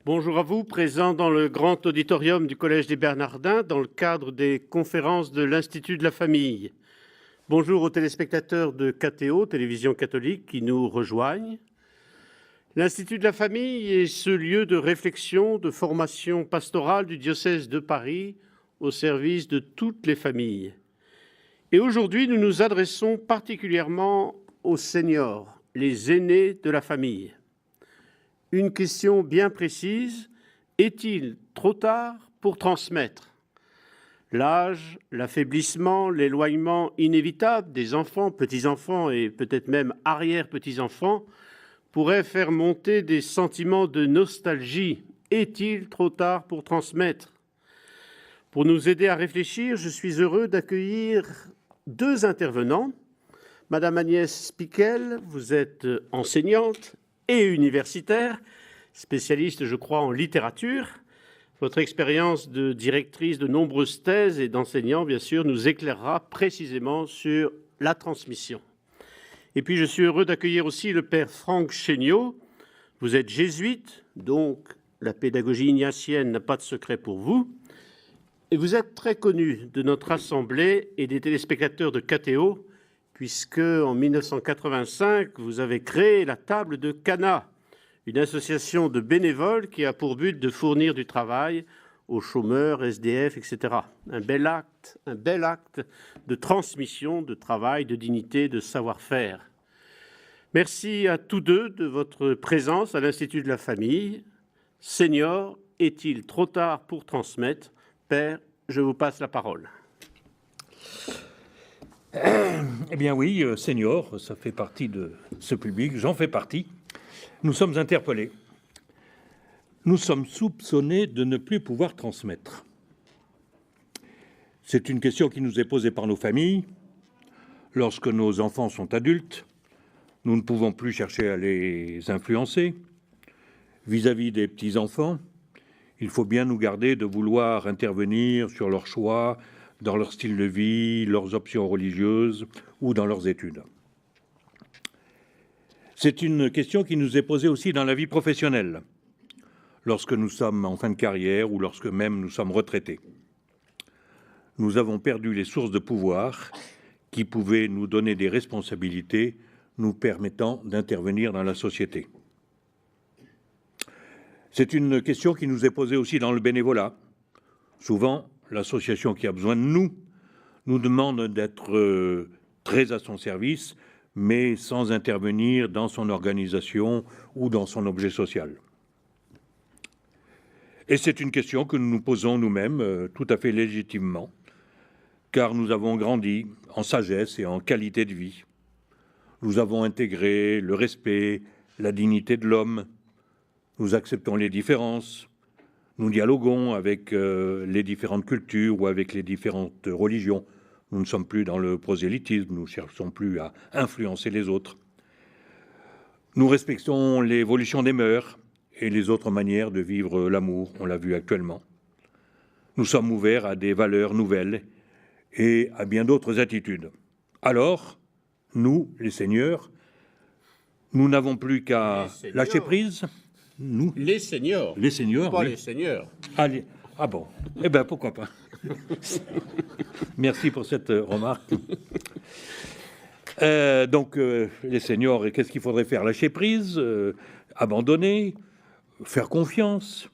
Bonjour à vous, présents dans le grand auditorium du Collège des Bernardins dans le cadre des conférences de l'Institut de la Famille. Bonjour aux téléspectateurs de KTO, Télévision catholique, qui nous rejoignent. L'Institut de la Famille est ce lieu de réflexion, de formation pastorale du diocèse de Paris au service de toutes les familles. Et aujourd'hui, nous nous adressons particulièrement aux seniors, les aînés de la famille. Une question bien précise, est-il trop tard pour transmettre ? L'âge, l'affaiblissement, l'éloignement inévitable des enfants, petits-enfants et peut-être même arrière-petits-enfants pourraient faire monter des sentiments de nostalgie. Est-il trop tard pour transmettre ? Pour nous aider à réfléchir, je suis heureux d'accueillir deux intervenants. Madame Agnès Piquel, vous êtes enseignante et universitaire, spécialiste, je crois, en littérature. Votre expérience de directrice de nombreuses thèses et d'enseignant, bien sûr, nous éclairera précisément sur la transmission. Et puis, je suis heureux d'accueillir aussi le père Franck Chéniaud. Vous êtes jésuite, donc la pédagogie ignatienne n'a pas de secret pour vous. Et vous êtes très connu de notre assemblée et des téléspectateurs de KTO, puisque en 1985, vous avez créé la Table de Cana, une association de bénévoles qui a pour but de fournir du travail aux chômeurs, SDF, etc. Un bel acte de transmission, de travail, de dignité, de savoir-faire. Merci à tous deux de votre présence à l'Institut de la Famille. Senior, est-il trop tard pour transmettre ? Père, je vous passe la parole. Eh bien oui, senior, ça fait partie de ce public, j'en fais partie. Nous sommes interpellés. Nous sommes soupçonnés de ne plus pouvoir transmettre. C'est une question qui nous est posée par nos familles. Lorsque nos enfants sont adultes, nous ne pouvons plus chercher à les influencer. Vis-à-vis des petits-enfants, il faut bien nous garder de vouloir intervenir sur leurs choix, dans leur style de vie, leurs options religieuses ou dans leurs études. C'est une question qui nous est posée aussi dans la vie professionnelle, lorsque nous sommes en fin de carrière ou lorsque même nous sommes retraités. Nous avons perdu les sources de pouvoir qui pouvaient nous donner des responsabilités nous permettant d'intervenir dans la société. C'est une question qui nous est posée aussi dans le bénévolat. Souvent, l'association qui a besoin de nous demande d'être très à son service, mais sans intervenir dans son organisation ou dans son objet social. Et c'est une question que nous nous posons nous-mêmes tout à fait légitimement, car nous avons grandi en sagesse et en qualité de vie. Nous avons intégré le respect, la dignité de l'homme, nous acceptons les différences, nous dialoguons avec les différentes cultures ou avec les différentes religions. Nous ne sommes plus dans le prosélytisme, nous ne cherchons plus à influencer les autres. Nous respectons l'évolution des mœurs et les autres manières de vivre l'amour, on l'a vu actuellement. Nous sommes ouverts à des valeurs nouvelles et à bien d'autres attitudes. Alors, nous, les seigneurs, nous n'avons plus qu'à lâcher prise. Nous, les seniors, pas oui. Les seigneurs. Allez, ah bon, eh bien pourquoi pas. Merci pour cette remarque. Donc, les seniors, qu'est-ce qu'il faudrait faire ? Lâcher prise, abandonner, faire confiance,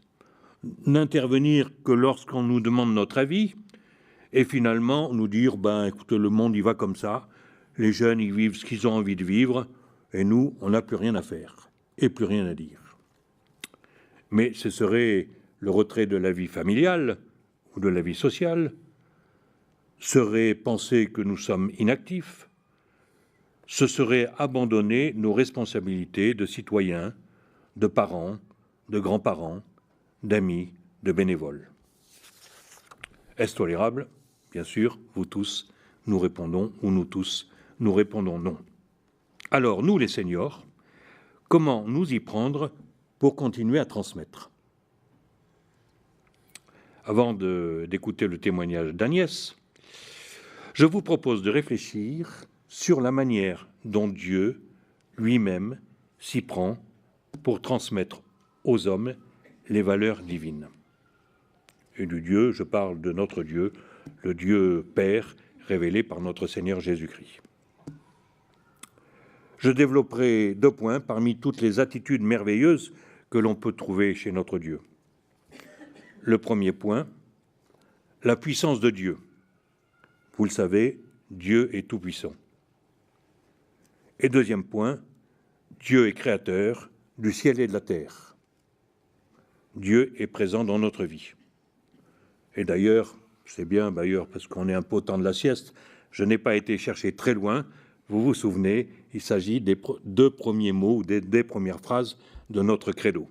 n'intervenir que lorsqu'on nous demande notre avis, et finalement nous dire, écoute, le monde il va comme ça, les jeunes ils vivent ce qu'ils ont envie de vivre, et nous, on n'a plus rien à faire, et plus rien à dire. Mais ce serait le retrait de la vie familiale ou de la vie sociale, serait penser que nous sommes inactifs, ce serait abandonner nos responsabilités de citoyens, de parents, de grands-parents, d'amis, de bénévoles. Est-ce tolérable ? Bien sûr, vous tous, nous répondons, ou nous tous, nous répondons non. Alors, nous les seniors, comment nous y prendre pour continuer à transmettre ? Avant d'écouter le témoignage d'Agnès, je vous propose de réfléchir sur la manière dont Dieu lui-même s'y prend pour transmettre aux hommes les valeurs divines. Et du Dieu, je parle de notre Dieu, le Dieu Père révélé par notre Seigneur Jésus-Christ. Je développerai 2 points parmi toutes les attitudes merveilleuses que l'on peut trouver chez notre Dieu. Le premier point, la puissance de Dieu. Vous le savez, Dieu est tout-puissant. Et deuxième point, Dieu est créateur du ciel et de la terre. Dieu est présent dans notre vie. Et d'ailleurs, c'est bien d'ailleurs parce qu'on est un peu au temps de la sieste, je n'ai pas été chercher très loin. Vous vous souvenez, il s'agit des 2 premiers mots ou des premières phrases de notre credo.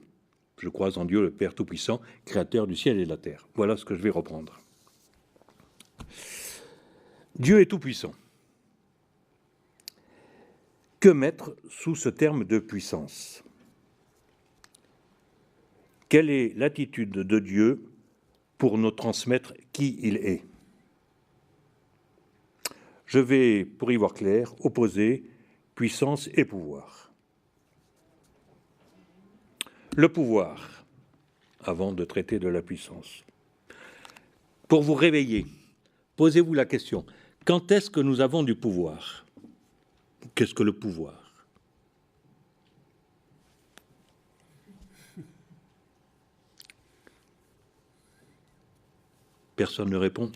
Je crois en Dieu, le Père Tout-Puissant, créateur du ciel et de la terre. Voilà ce que je vais reprendre. Dieu est tout-puissant. Que mettre sous ce terme de puissance? Quelle est l'attitude de Dieu pour nous transmettre qui il est? Je vais, pour y voir clair, opposer puissance et pouvoir. Le pouvoir, avant de traiter de la puissance. Pour vous réveiller, posez-vous la question, quand est-ce que nous avons du pouvoir? Qu'est-ce que le pouvoir? Personne ne répond.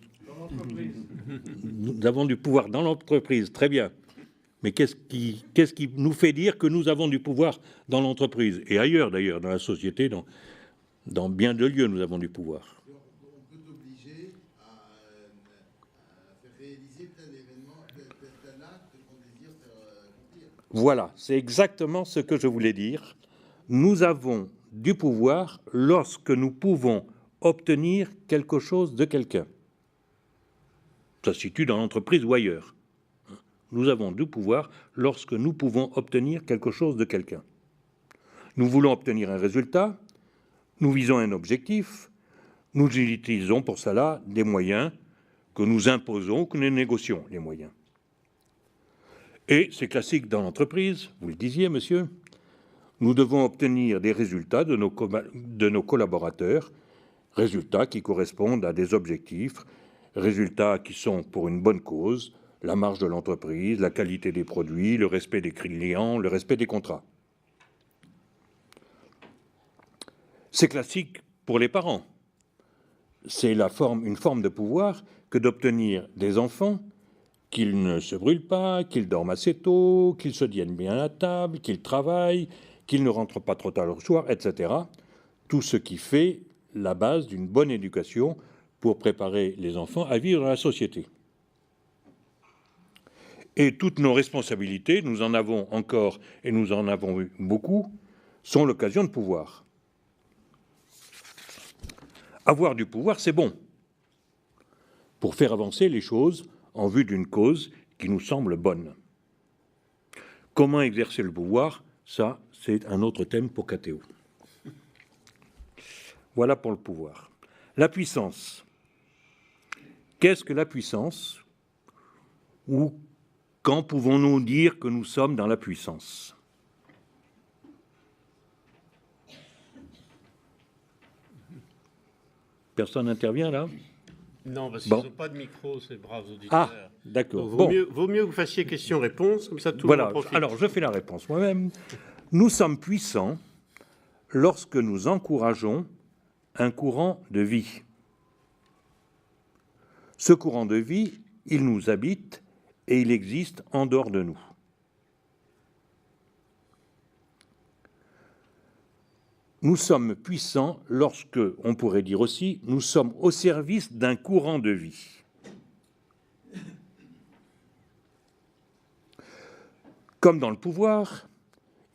Nous avons du pouvoir dans l'entreprise, très bien. Mais qu'est-ce qui nous fait dire que nous avons du pouvoir dans l'entreprise? Et ailleurs, d'ailleurs, dans la société, dans bien de lieux, nous avons du pouvoir. On peut t'obliger à faire réaliser tel événement, tel acte qu'on désire faire accomplir. Voilà, c'est exactement ce que je voulais dire. Nous avons du pouvoir lorsque nous pouvons obtenir quelque chose de quelqu'un. Ça se situe dans l'entreprise ou ailleurs. Nous avons du pouvoir lorsque nous pouvons obtenir quelque chose de quelqu'un. Nous voulons obtenir un résultat, nous visons un objectif, nous utilisons pour cela des moyens que nous imposons, que nous négocions, les moyens. Et c'est classique dans l'entreprise, vous le disiez, monsieur, nous devons obtenir des résultats de nos collaborateurs, résultats qui correspondent à des objectifs, résultats qui sont pour une bonne cause, la marge de l'entreprise, la qualité des produits, le respect des clients, le respect des contrats. C'est classique pour les parents. C'est une forme de pouvoir que d'obtenir des enfants qu'ils ne se brûlent pas, qu'ils dorment assez tôt, qu'ils se tiennent bien à table, qu'ils travaillent, qu'ils ne rentrent pas trop tard le soir, etc. Tout ce qui fait la base d'une bonne éducation pour préparer les enfants à vivre dans la société. Et toutes nos responsabilités, nous en avons encore et nous en avons eu beaucoup, sont l'occasion de pouvoir. Avoir du pouvoir, c'est bon, pour faire avancer les choses en vue d'une cause qui nous semble bonne. Comment exercer le pouvoir? Ça, c'est un autre thème pour KTO. Voilà pour le pouvoir. La puissance. Qu'est-ce que la puissance? Ou quand pouvons-nous dire que nous sommes dans la puissance? Personne n'intervient là? Non, parce qu'ils n'ont pas de micro, ces braves auditeurs. Ah, d'accord. Vaut mieux que vous fassiez question-réponse, comme ça tout le monde en profite. Alors je fais la réponse moi-même. Nous sommes puissants lorsque nous encourageons un courant de vie. Ce courant de vie, il nous habite et il existe en dehors de nous. Nous sommes puissants lorsque, on pourrait dire aussi, nous sommes au service d'un courant de vie. Comme dans le pouvoir,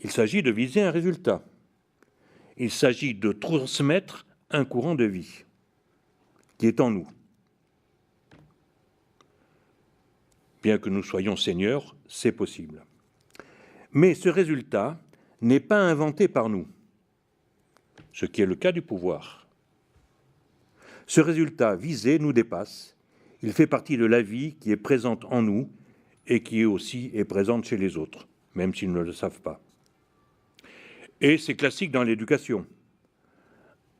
il s'agit de viser un résultat. Il s'agit de transmettre un courant de vie qui est en nous. Bien que nous soyons seigneurs, c'est possible. Mais ce résultat n'est pas inventé par nous, ce qui est le cas du pouvoir. Ce résultat visé nous dépasse. Il fait partie de la vie qui est présente en nous et qui aussi est présente chez les autres, même s'ils ne le savent pas. Et c'est classique dans l'éducation.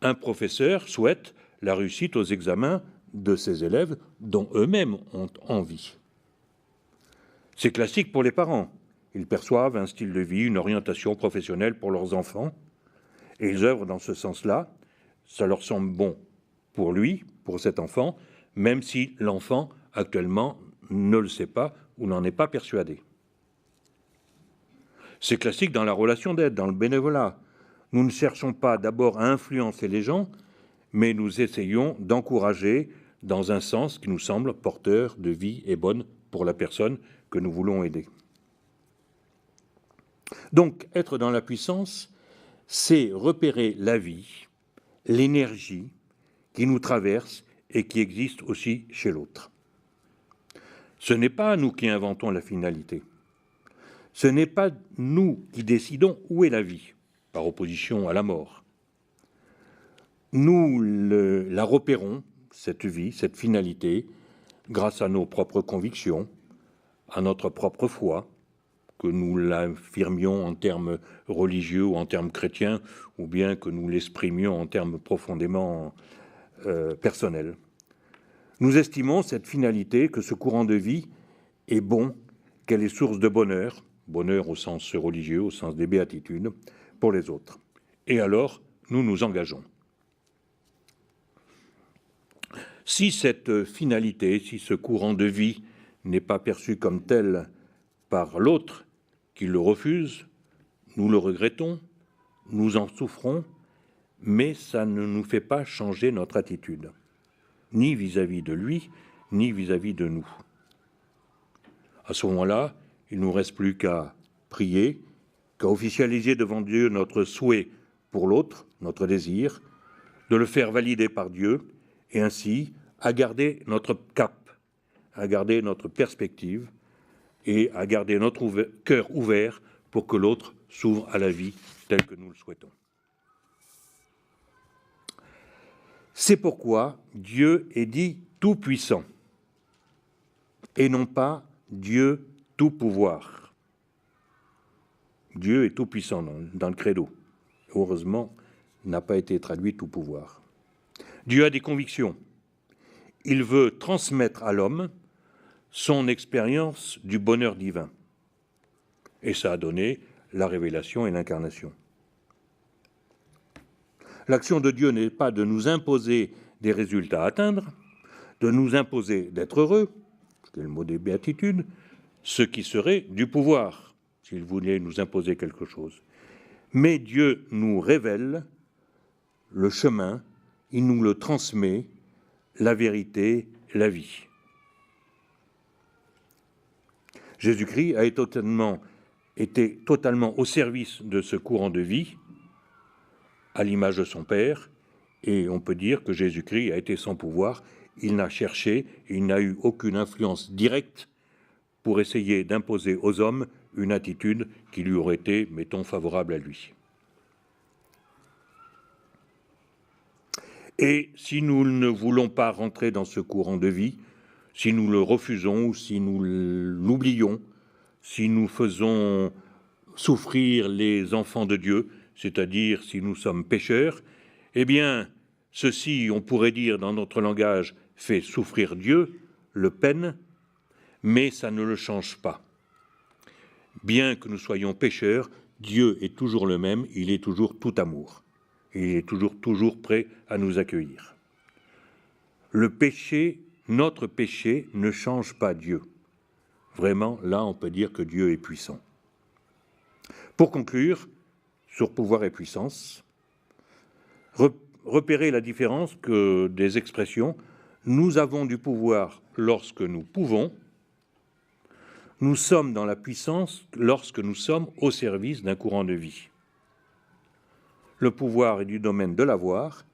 un professeur souhaite la réussite aux examens de ses élèves dont eux-mêmes ont envie. C'est classique pour les parents. Ils perçoivent un style de vie, une orientation professionnelle pour leurs enfants, et ils œuvrent dans ce sens-là. Ça leur semble bon pour lui, pour cet enfant, même si l'enfant, actuellement, ne le sait pas ou n'en est pas persuadé. C'est classique dans la relation d'aide, dans le bénévolat. Nous ne cherchons pas d'abord à influencer les gens, mais nous essayons d'encourager dans un sens qui nous semble porteur de vie et bonne pour la personne que nous voulons aider. Donc, être dans la puissance, c'est repérer la vie, l'énergie qui nous traverse et qui existe aussi chez l'autre. Ce n'est pas nous qui inventons la finalité. Ce n'est pas nous qui décidons où est la vie, par opposition à la mort. Nous la repérons, cette vie, cette finalité, grâce à nos propres convictions, à notre propre foi, que nous l'affirmions en termes religieux ou en termes chrétiens, ou bien que nous l'exprimions en termes profondément personnels. Nous estimons cette finalité, que ce courant de vie est bon, qu'elle est source de bonheur, bonheur au sens religieux, au sens des béatitudes, pour les autres. Et alors, nous nous engageons. Si cette finalité, si ce courant de vie n'est pas perçu comme tel par l'autre qui le refuse, nous le regrettons, nous en souffrons, mais ça ne nous fait pas changer notre attitude, ni vis-à-vis de lui, ni vis-à-vis de nous. À ce moment-là, il ne nous reste plus qu'à prier, qu'à officialiser devant Dieu notre souhait pour l'autre, notre désir, de le faire valider par Dieu, et ainsi à garder notre cap, à garder notre perspective et à garder notre cœur ouvert pour que l'autre s'ouvre à la vie telle que nous le souhaitons. C'est pourquoi Dieu est dit tout-puissant et non pas Dieu tout-pouvoir. Dieu est tout-puissant dans le credo. Heureusement, n'a pas été traduit tout-pouvoir. Dieu a des convictions. Il veut transmettre à l'homme son expérience du bonheur divin. Et ça a donné la révélation et l'incarnation. L'action de Dieu n'est pas de nous imposer des résultats à atteindre, de nous imposer d'être heureux, c'est le mot des béatitudes, ce qui serait du pouvoir, s'il voulait nous imposer quelque chose. Mais Dieu nous révèle le chemin, il nous le transmet, la vérité, la vie. Jésus-Christ a été totalement au service de ce courant de vie, à l'image de son Père, et on peut dire que Jésus-Christ a été sans pouvoir. Il n'a cherché, il n'a eu aucune influence directe pour essayer d'imposer aux hommes une attitude qui lui aurait été, mettons, favorable à lui. Et si nous ne voulons pas rentrer dans ce courant de vie, si nous le refusons ou si nous l'oublions, si nous faisons souffrir les enfants de Dieu, c'est-à-dire si nous sommes pécheurs, eh bien, ceci, on pourrait dire dans notre langage, fait souffrir Dieu, le peine, mais ça ne le change pas. Bien que nous soyons pécheurs, Dieu est toujours le même, il est toujours tout amour. Il est toujours prêt à nous accueillir. Le péché, notre péché, ne change pas Dieu. Vraiment, là, on peut dire que Dieu est puissant. Pour conclure, sur pouvoir et puissance, repérer la différence que des expressions. Nous avons du pouvoir lorsque nous pouvons. Nous sommes dans la puissance lorsque nous sommes au service d'un courant de vie. Le pouvoir est du domaine de l'avoir,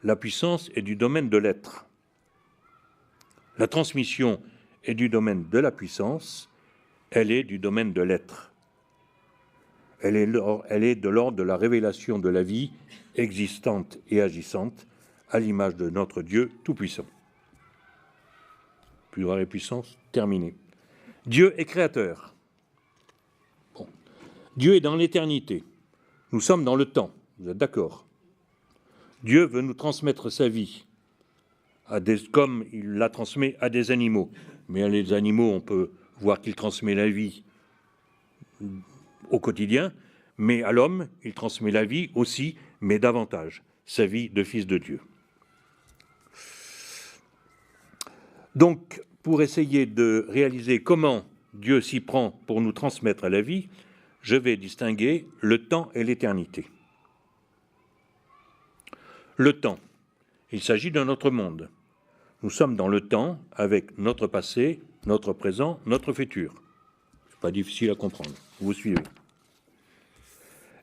la puissance est du domaine de l'être. La transmission est du domaine de la puissance, elle est du domaine de l'être. Elle est de l'ordre de la révélation de la vie existante et agissante à l'image de notre Dieu tout-puissant. Pouvoir et puissance, terminé. Dieu est créateur. Bon. Dieu est dans l'éternité. Nous sommes dans le temps. Vous êtes d'accord? Dieu veut nous transmettre sa vie, comme il la transmet à des animaux. Mais à les animaux, on peut voir qu'il transmet la vie au quotidien, mais à l'homme, il transmet la vie aussi, mais davantage, sa vie de fils de Dieu. Donc, pour essayer de réaliser comment Dieu s'y prend pour nous transmettre la vie, je vais distinguer le temps et l'éternité. Le temps, il s'agit de notre monde. Nous sommes dans le temps avec notre passé, notre présent, notre futur. Ce n'est pas difficile à comprendre, vous suivez.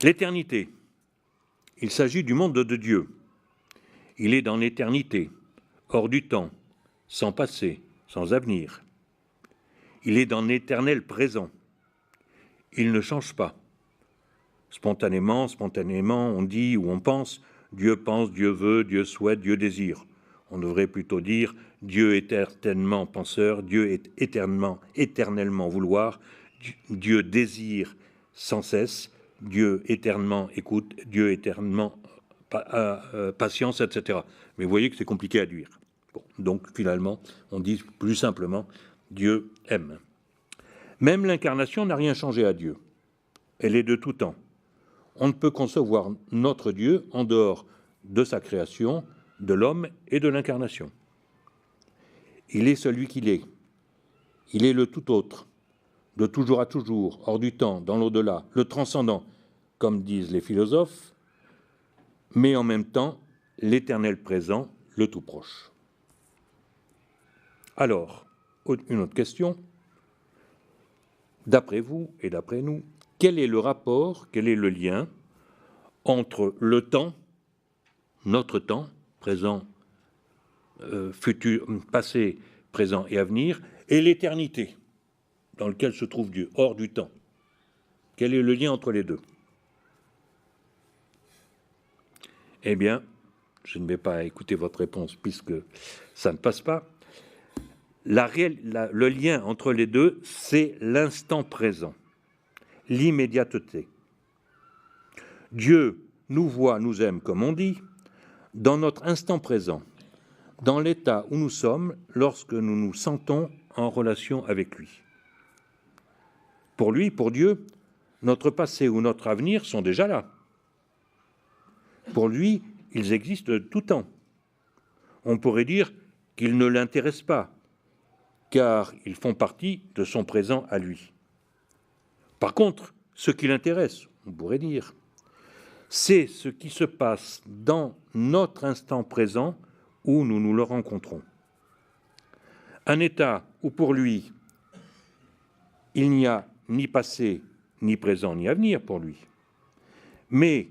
L'éternité, il s'agit du monde de Dieu. Il est dans l'éternité, hors du temps, sans passé, sans avenir. Il est dans l'éternel présent. Il ne change pas. Spontanément, on dit ou on pense, Dieu pense, Dieu veut, Dieu souhaite, Dieu désire. On devrait plutôt dire Dieu est éternellement penseur, Dieu est éternellement vouloir, Dieu désire sans cesse, Dieu éternellement écoute, Dieu éternellement patience, etc. Mais vous voyez que c'est compliqué à dire. Bon, donc finalement, on dit plus simplement Dieu aime. Même l'incarnation n'a rien changé à Dieu. Elle est de tout temps. On ne peut concevoir notre Dieu en dehors de sa création, de l'homme et de l'incarnation. Il est celui qu'il est. Il est le tout autre, de toujours à toujours, hors du temps, dans l'au-delà, le transcendant, comme disent les philosophes, mais en même temps, l'éternel présent, le tout proche. Alors, une autre question. D'après vous et d'après nous, quel est le rapport, quel est le lien entre le temps, notre temps, présent, futur, passé, présent et avenir, et l'éternité, dans lequel se trouve Dieu, hors du temps? Quel est le lien entre les deux? Eh bien, je ne vais pas écouter votre réponse puisque ça ne passe pas. Le lien entre les deux, c'est l'instant présent, l'immédiateté. Dieu nous voit, nous aime, comme on dit, dans notre instant présent, dans l'état où nous sommes lorsque nous nous sentons en relation avec lui. Pour lui, pour Dieu, notre passé ou notre avenir sont déjà là. Pour lui, ils existent de tout temps. On pourrait dire qu'ils ne l'intéressent pas, car ils font partie de son présent à lui. Par contre, ce qui l'intéresse, on pourrait dire, c'est ce qui se passe dans notre instant présent où nous nous le rencontrons. Un état où pour lui, il n'y a ni passé, ni présent, ni avenir pour lui. Mais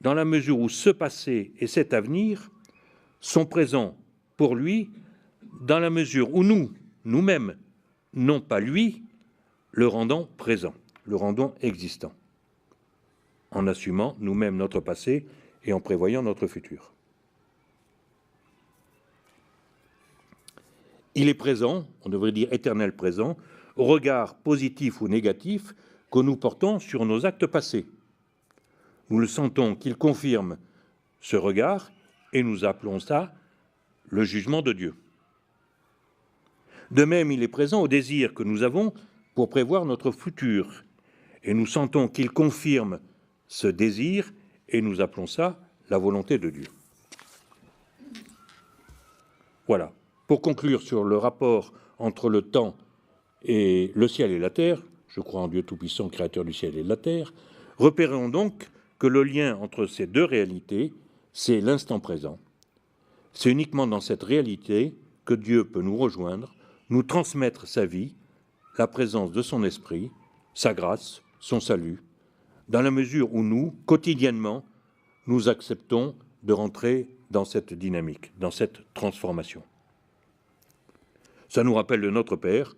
dans la mesure où ce passé et cet avenir sont présents pour lui, dans la mesure où nous-mêmes, non pas lui, le rendons présent, le rendons existant, en assumant nous-mêmes notre passé et en prévoyant notre futur. Il est présent, on devrait dire éternel présent, au regard positif ou négatif que nous portons sur nos actes passés. Nous le sentons qu'il confirme ce regard et nous appelons ça le jugement de Dieu. De même, il est présent au désir que nous avons pour prévoir notre futur et nous sentons qu'il confirme ce désir et nous appelons ça la volonté de Dieu. Voilà. Pour conclure sur le rapport entre le temps et le ciel et la terre, je crois en Dieu Tout-Puissant, créateur du ciel et de la terre, repérons donc que le lien entre ces deux réalités, c'est l'instant présent. C'est uniquement dans cette réalité que Dieu peut nous rejoindre, nous transmettre sa vie, la présence de son esprit, sa grâce, son salut, dans la mesure où nous, quotidiennement, nous acceptons de rentrer dans cette dynamique, dans cette transformation. Ça nous rappelle de notre Père,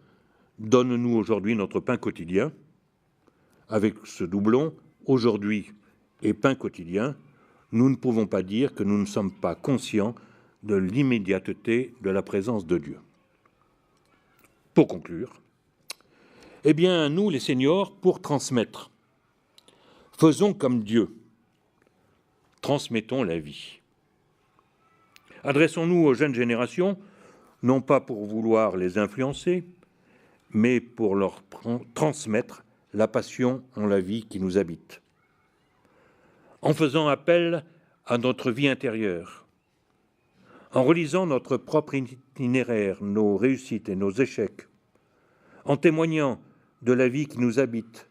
donne-nous aujourd'hui notre pain quotidien, avec ce doublon, aujourd'hui et pain quotidien, nous ne pouvons pas dire que nous ne sommes pas conscients de l'immédiateté de la présence de Dieu. Pour conclure, eh bien, nous, les seniors, pour transmettre, faisons comme Dieu, transmettons la vie. Adressons-nous aux jeunes générations, non pas pour vouloir les influencer, mais pour leur transmettre la passion en la vie qui nous habite. En faisant appel à notre vie intérieure, en relisant notre propre itinéraire, nos réussites et nos échecs, en témoignant de la vie qui nous habite,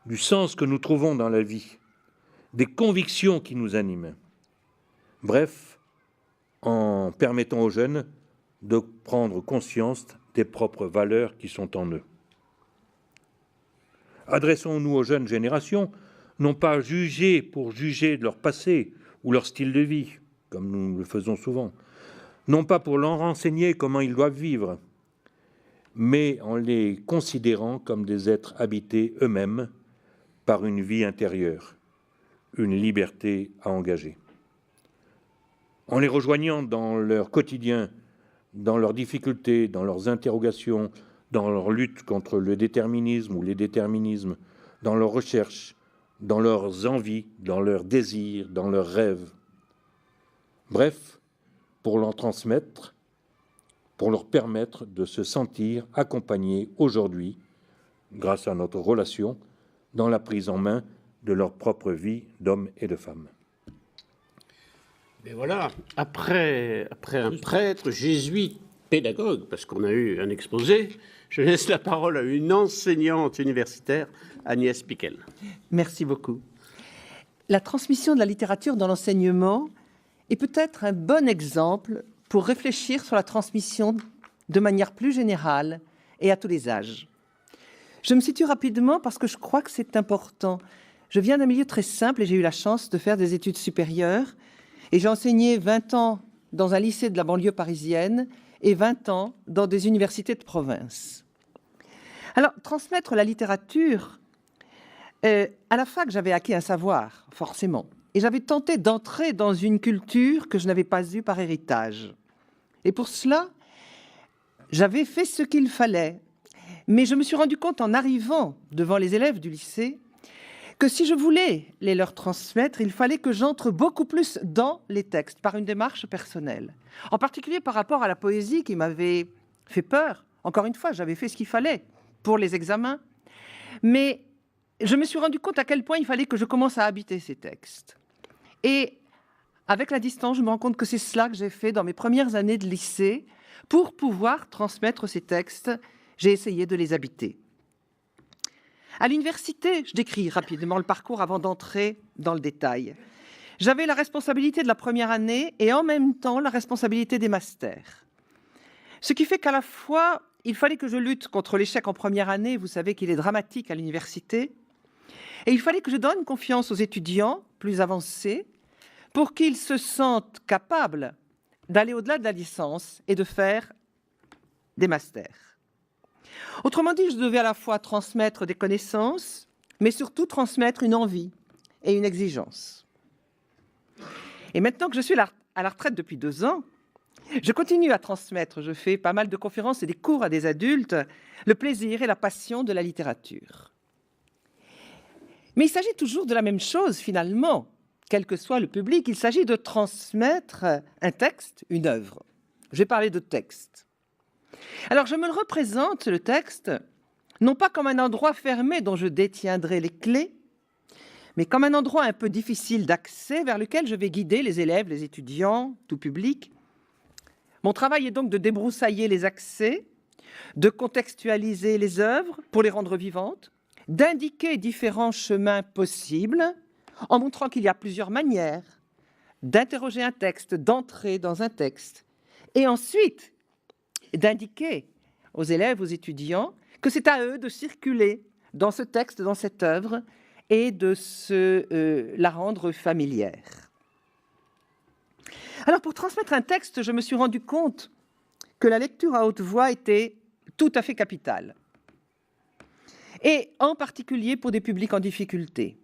du sens que nous trouvons dans la vie, des convictions qui nous animent. Bref, en permettant aux jeunes de prendre conscience des propres valeurs qui sont en eux. Adressons-nous aux jeunes générations, non pas juger pour juger de leur passé ou leur style de vie, comme nous le faisons souvent, non pas pour leur enseigner comment ils doivent vivre, mais en les considérant comme des êtres habités eux-mêmes par une vie intérieure, une liberté à engager. En les rejoignant dans leur quotidien, dans leurs difficultés, dans leurs interrogations, dans leur lutte contre le déterminisme ou les déterminismes, dans leurs recherches, dans leurs envies, dans leurs désirs, dans leurs rêves. Bref, pour leur transmettre, pour leur permettre de se sentir accompagnés aujourd'hui, grâce à notre relation, dans la prise en main de leur propre vie d'hommes et de femmes. Et voilà, après un prêtre jésuite pédagogue, parce qu'on a eu un exposé, je laisse la parole à une enseignante universitaire, Agnès Piquel. Merci beaucoup. La transmission de la littérature dans l'enseignement est peut-être un bon exemple pour réfléchir sur la transmission de manière plus générale et à tous les âges. Je me situe rapidement parce que je crois que c'est important. Je viens d'un milieu très simple et j'ai eu la chance de faire des études supérieures. Et j'ai enseigné 20 ans dans un lycée de la banlieue parisienne et 20 ans dans des universités de province. Alors, transmettre la littérature, à la fac, j'avais acquis un savoir, forcément. Et j'avais tenté d'entrer dans une culture que je n'avais pas eue par héritage. Et pour cela, j'avais fait ce qu'il fallait. Mais je me suis rendu compte en arrivant devant les élèves du lycée que si je voulais les leur transmettre, il fallait que j'entre beaucoup plus dans les textes, par une démarche personnelle. En particulier par rapport à la poésie qui m'avait fait peur. Encore une fois, j'avais fait ce qu'il fallait pour les examens. Mais je me suis rendu compte à quel point il fallait que je commence à habiter ces textes. Et avec la distance, je me rends compte que c'est cela que j'ai fait dans mes premières années de lycée. Pour pouvoir transmettre ces textes, j'ai essayé de les habiter. À l'université, je décris rapidement le parcours avant d'entrer dans le détail. J'avais la responsabilité de la première année et en même temps la responsabilité des masters. Ce qui fait qu'à la fois, il fallait que je lutte contre l'échec en première année, vous savez qu'il est dramatique à l'université, et il fallait que je donne confiance aux étudiants plus avancés pour qu'ils se sentent capables d'aller au-delà de la licence et de faire des masters. Autrement dit, je devais à la fois transmettre des connaissances, mais surtout transmettre une envie et une exigence. Et maintenant que je suis à la retraite depuis 2 ans, je continue à transmettre. Je fais pas mal de conférences et des cours à des adultes, le plaisir et la passion de la littérature. Mais il s'agit toujours de la même chose, finalement, quel que soit le public. Il s'agit de transmettre un texte, une œuvre. Je vais parler de texte. Alors, je me le représente, le texte, non pas comme un endroit fermé dont je détiendrai les clés, mais comme un endroit un peu difficile d'accès vers lequel je vais guider les élèves, les étudiants, tout public. Mon travail est donc de débroussailler les accès, de contextualiser les œuvres pour les rendre vivantes, d'indiquer différents chemins possibles, en montrant qu'il y a plusieurs manières d'interroger un texte, d'entrer dans un texte, et ensuite d'indiquer aux élèves, aux étudiants, que c'est à eux de circuler dans ce texte, dans cette œuvre, et de la rendre familière. Alors, pour transmettre un texte, je me suis rendu compte que la lecture à haute voix était tout à fait capitale, et en particulier pour des publics en difficulté.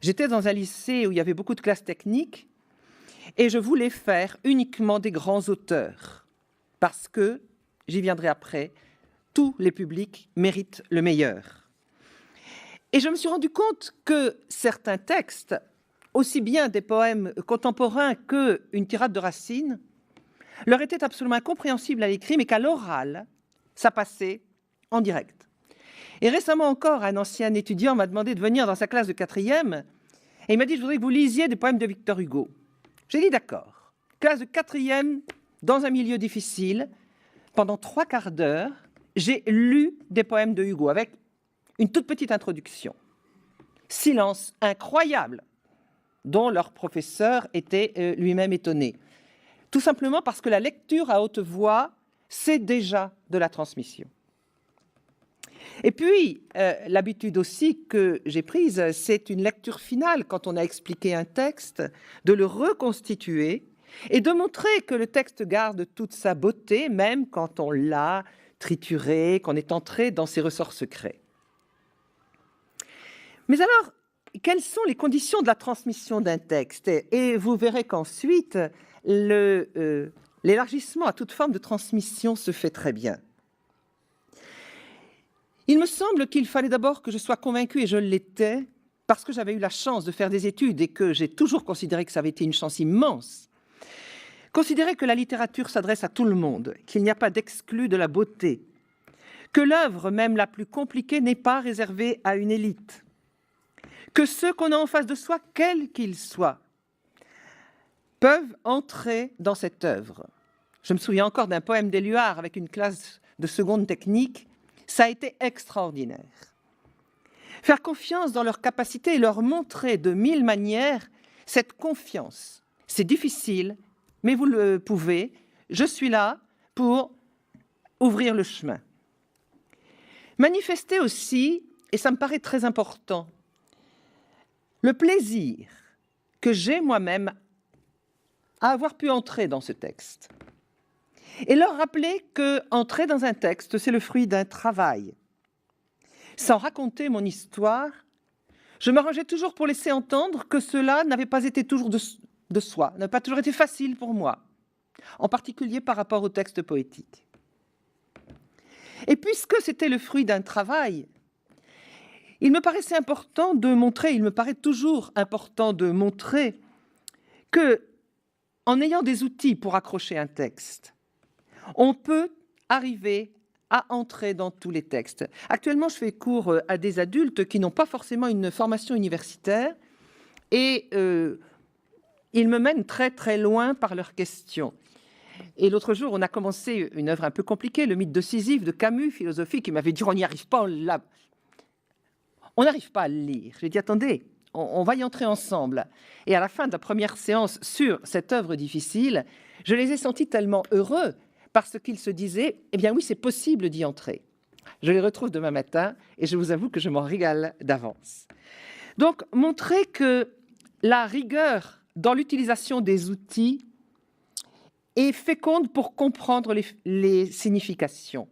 J'étais dans un lycée où il y avait beaucoup de classes techniques, et je voulais faire uniquement des grands auteurs, parce que, j'y viendrai après, tous les publics méritent le meilleur. Et je me suis rendu compte que certains textes, aussi bien des poèmes contemporains qu'une tirade de Racine, leur était absolument incompréhensible à l'écrit, mais qu'à l'oral, ça passait en direct. Et récemment encore, un ancien étudiant m'a demandé de venir dans sa classe de 4e, et il m'a dit « Je voudrais que vous lisiez des poèmes de Victor Hugo ». J'ai dit « D'accord ». Classe de 4e, dans un milieu difficile, pendant 3/4 d'heure, j'ai lu des poèmes de Hugo avec une toute petite introduction. Silence incroyable, dont leur professeur était lui-même étonné. Tout simplement parce que la lecture à haute voix, c'est déjà de la transmission. Et puis, l'habitude aussi que j'ai prise, c'est une lecture finale, quand on a expliqué un texte, de le reconstituer et de montrer que le texte garde toute sa beauté, même quand on l'a trituré, qu'on est entré dans ses ressorts secrets. Mais alors, quelles sont les conditions de la transmission d'un texte? Et vous verrez qu'ensuite, l'élargissement à toute forme de transmission se fait très bien. Il me semble qu'il fallait d'abord que je sois convaincue, et je l'étais, parce que j'avais eu la chance de faire des études et que j'ai toujours considéré que ça avait été une chance immense. Considérer que la littérature s'adresse à tout le monde, qu'il n'y a pas d'exclus de la beauté, que l'œuvre, même la plus compliquée, n'est pas réservée à une élite, que ceux qu'on a en face de soi, quels qu'ils soient, peuvent entrer dans cette œuvre. Je me souviens encore d'un poème d'Éluard avec une classe de seconde technique. Ça a été extraordinaire. Faire confiance dans leur capacité et leur montrer de 1000 manières cette confiance. C'est difficile, mais vous le pouvez. Je suis là pour ouvrir le chemin. Manifester aussi, et ça me paraît très important, le plaisir que j'ai moi-même à avoir pu entrer dans ce texte. Et leur rappeler que entrer dans un texte, c'est le fruit d'un travail. Sans raconter mon histoire, je m'arrangeais toujours pour laisser entendre que cela n'avait pas été toujours de soi, n'avait pas toujours été facile pour moi, en particulier par rapport au texte poétique. Et puisque c'était le fruit d'un travail, il me paraissait important de montrer, il me paraît toujours important de montrer que, en ayant des outils pour accrocher un texte, on peut arriver à entrer dans tous les textes. Actuellement, je fais cours à des adultes qui n'ont pas forcément une formation universitaire et ils me mènent très très loin par leurs questions. Et l'autre jour, on a commencé une œuvre un peu compliquée, le mythe de Sisyphe de Camus, philosophie, qui m'avait dit « on n'y arrive pas, on n'arrive pas à le lire ». J'ai dit « attendez, on va y entrer ensemble ». Et à la fin de la première séance sur cette œuvre difficile, je les ai sentis tellement heureux parce qu'ils se disaient « eh bien oui, c'est possible d'y entrer ». Je les retrouve demain matin et je vous avoue que je m'en régale d'avance. Donc, montrer que la rigueur dans l'utilisation des outils est féconde pour comprendre les significations.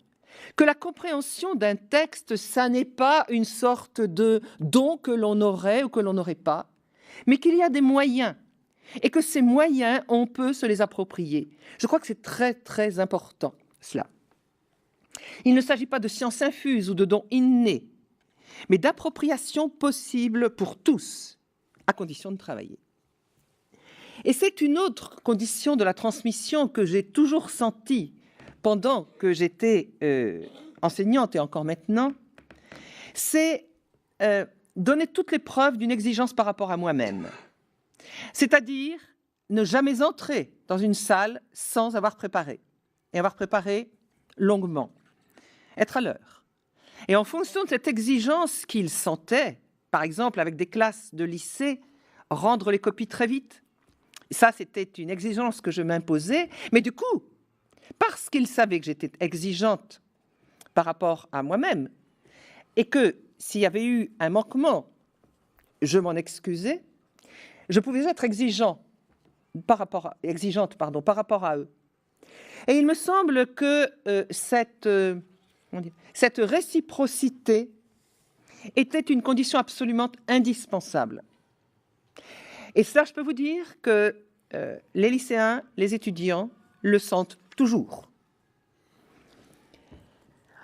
Que la compréhension d'un texte, ça n'est pas une sorte de don que l'on aurait ou que l'on n'aurait pas, mais qu'il y a des moyens et que ces moyens, on peut se les approprier. Je crois que c'est très, très important, cela. Il ne s'agit pas de science infuse ou de dons innés, mais d'appropriation possible pour tous, à condition de travailler. Et c'est une autre condition de la transmission que j'ai toujours sentie pendant que j'étais enseignante et encore maintenant, c'est donner toutes les preuves d'une exigence par rapport à moi-même. C'est-à-dire ne jamais entrer dans une salle sans avoir préparé, et avoir préparé longuement, être à l'heure. Et en fonction de cette exigence qu'ils sentaient, par exemple avec des classes de lycée, rendre les copies très vite, ça c'était une exigence que je m'imposais, mais du coup, parce qu'ils savaient que j'étais exigeante par rapport à moi-même, et que s'il y avait eu un manquement, je m'en excusais, je pouvais être exigeante par rapport à eux. Et il me semble que cette réciprocité était une condition absolument indispensable. Et ça, je peux vous dire que les lycéens, les étudiants le sentent toujours.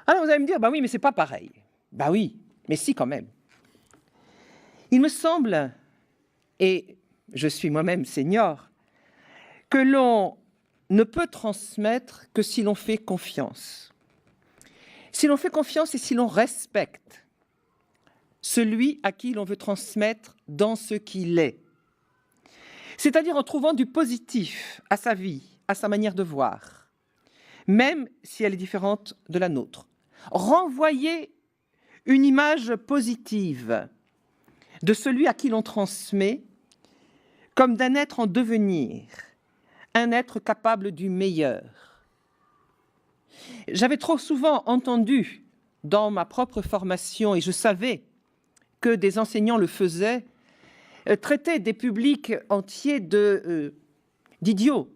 Alors vous allez me dire, bah oui, mais c'est pas pareil. Bah oui, mais si quand même. Il me semble, et je suis moi-même senior, que l'on ne peut transmettre que si l'on fait confiance. Si l'on fait confiance et si l'on respecte celui à qui l'on veut transmettre dans ce qu'il est. C'est-à-dire en trouvant du positif à sa vie, à sa manière de voir, même si elle est différente de la nôtre. Renvoyer une image positive de celui à qui l'on transmet comme d'un être en devenir, un être capable du meilleur. J'avais trop souvent entendu dans ma propre formation, et je savais que des enseignants le faisaient, traiter des publics entiers d'idiots,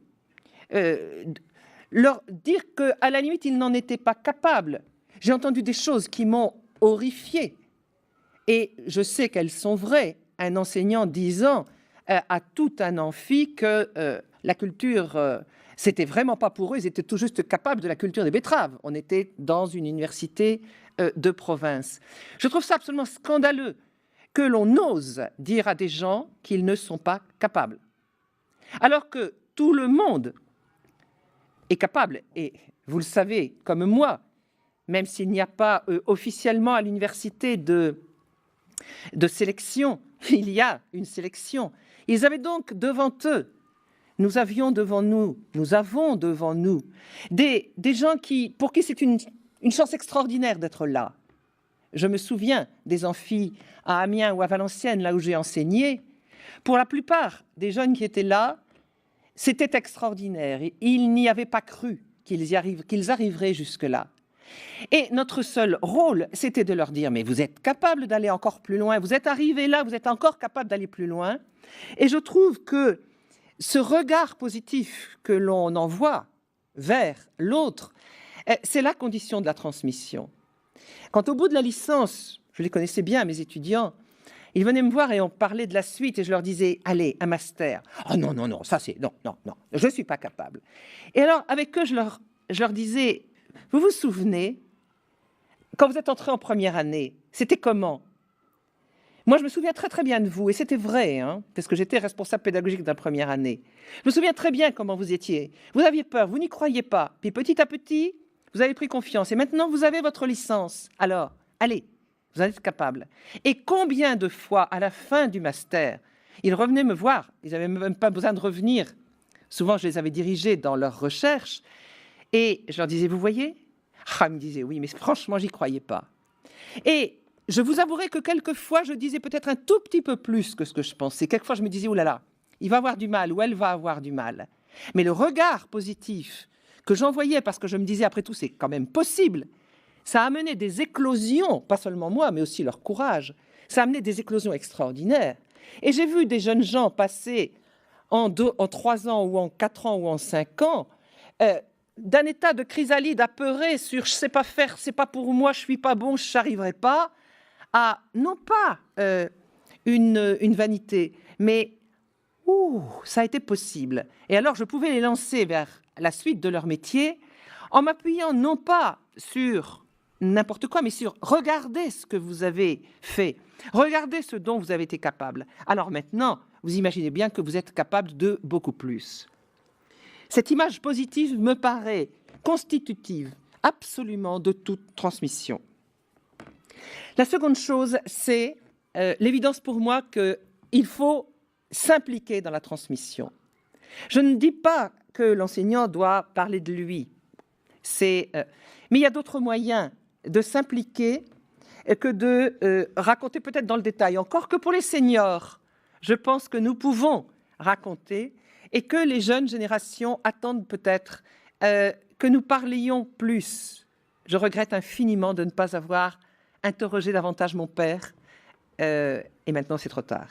leur dire qu'à la limite, ils n'en étaient pas capables. J'ai entendu des choses qui m'ont horrifiée, et je sais qu'elles sont vraies. Un enseignant disant à tout un amphi que la culture, c'était vraiment pas pour eux, ils étaient tout juste capables de la culture des betteraves. On était dans une université de province. Je trouve ça absolument scandaleux que l'on ose dire à des gens qu'ils ne sont pas capables. Alors que tout le monde est capable, et vous le savez comme moi, même s'il n'y a pas officiellement à l'université de sélection, il y a une sélection. Ils avaient donc devant eux, nous avons devant nous des gens pour qui c'est une chance extraordinaire d'être là. Je me souviens des amphis à Amiens ou à Valenciennes, là où j'ai enseigné. Pour la plupart des jeunes qui étaient là, c'était extraordinaire. Ils n'y avaient pas cru qu'ils arriveraient jusque-là. Et notre seul rôle, c'était de leur dire « Mais vous êtes capables d'aller encore plus loin, vous êtes arrivés là, vous êtes encore capables d'aller plus loin. » Et je trouve que ce regard positif que l'on envoie vers l'autre, c'est la condition de la transmission. Quand au bout de la licence, je les connaissais bien, mes étudiants, ils venaient me voir et on parlait de la suite et je leur disais « Allez, un master. » « Oh non, non, non, ça c'est... Non, non, non, je ne suis pas capable. » Et alors, avec eux, je leur disais « Vous vous souvenez, quand vous êtes entrés en première année, c'était comment ? Moi, je me souviens très très bien de vous, et c'était vrai, hein, parce que j'étais responsable pédagogique de la première année. Je me souviens très bien comment vous étiez. Vous aviez peur, vous n'y croyiez pas. Puis petit à petit, vous avez pris confiance. Et maintenant, vous avez votre licence. Alors, allez, vous en êtes capable. Et combien de fois, à la fin du master, ils revenaient me voir. Ils n'avaient même pas besoin de revenir. Souvent, je les avais dirigés dans leurs recherches. Et je leur disais, vous voyez ? Ah, ils me disaient, oui, mais franchement, j'y croyais pas. Et je vous avouerai que quelquefois, je disais peut-être un tout petit peu plus que ce que je pensais. Quelquefois, je me disais, oh là là, il va avoir du mal ou elle va avoir du mal. Mais le regard positif que j'envoyais, parce que je me disais, après tout, c'est quand même possible, ça a amené des éclosions, pas seulement moi, mais aussi leur courage. Ça a amené des éclosions extraordinaires. Et j'ai vu des jeunes gens passer en 3 ans ou en 4 ans ou en 5 ans d'un état de chrysalide apeuré sur « je ne sais pas faire, c'est pas pour moi, je ne suis pas bon, je n'y arriverai pas », à non pas une vanité, mais ça a été possible. Et alors je pouvais les lancer vers la suite de leur métier en m'appuyant non pas sur n'importe quoi, mais sur « regardez ce que vous avez fait, regardez ce dont vous avez été capable. Alors maintenant, vous imaginez bien que vous êtes capable de beaucoup plus. » Cette image positive me paraît constitutive absolument de toute transmission. La seconde chose, c'est l'évidence pour moi qu'il faut s'impliquer dans la transmission. Je ne dis pas que l'enseignant doit parler de lui, mais il y a d'autres moyens de s'impliquer que de raconter peut-être dans le détail. Encore que pour les seniors, je pense que nous pouvons raconter et que les jeunes générations attendent peut-être que nous parlions plus. Je regrette infiniment de ne pas avoir interrogé davantage mon père, et maintenant c'est trop tard.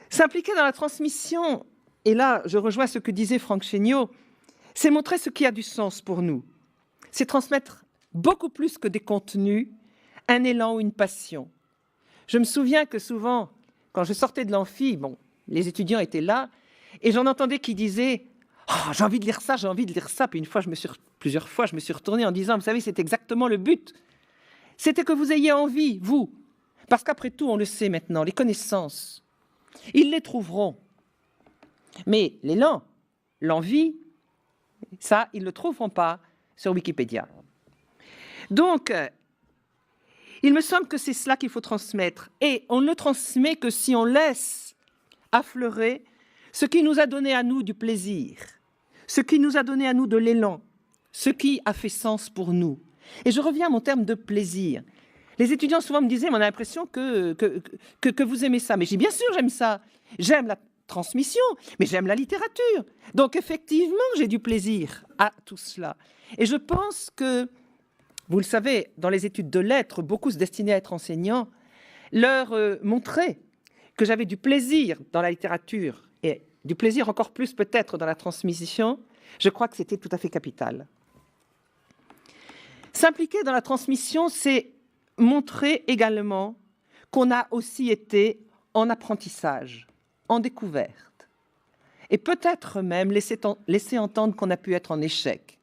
S'impliquer dans la transmission, et là je rejoins ce que disait Franck Chéniaud, c'est montrer ce qui a du sens pour nous. C'est transmettre beaucoup plus que des contenus, un élan ou une passion. Je me souviens que souvent, quand je sortais de l'amphi, les étudiants étaient là, et j'en entendais qui disaient « Oh, j'ai envie de lire ça, j'ai envie de lire ça ». Puis plusieurs fois, je me suis retournée en disant « Vous savez, c'est exactement le but. C'était que vous ayez envie, vous. Parce qu'après tout, on le sait maintenant, les connaissances, ils les trouveront. Mais l'élan, l'envie, Ça, ils ne le trouveront pas sur Wikipédia. Donc, il me semble que c'est cela qu'il faut transmettre. Et on ne le transmet que si on laisse affleurer ce qui nous a donné à nous du plaisir, ce qui nous a donné à nous de l'élan, ce qui a fait sens pour nous. Et je reviens à mon terme de plaisir. Les étudiants souvent me disaient, mais on a l'impression que vous aimez ça. Mais je dis, bien sûr, j'aime ça. J'aime la transmission, mais j'aime la littérature. Donc effectivement, j'ai du plaisir à tout cela. Et je pense que, vous le savez, dans les études de lettres, beaucoup se destinaient à être enseignants, leur montrer que j'avais du plaisir dans la littérature et du plaisir encore plus peut-être dans la transmission, je crois que c'était tout à fait capital. S'impliquer dans la transmission, c'est montrer également qu'on a aussi été en apprentissage, en découverte, et peut-être même laisser entendre qu'on a pu être en échec.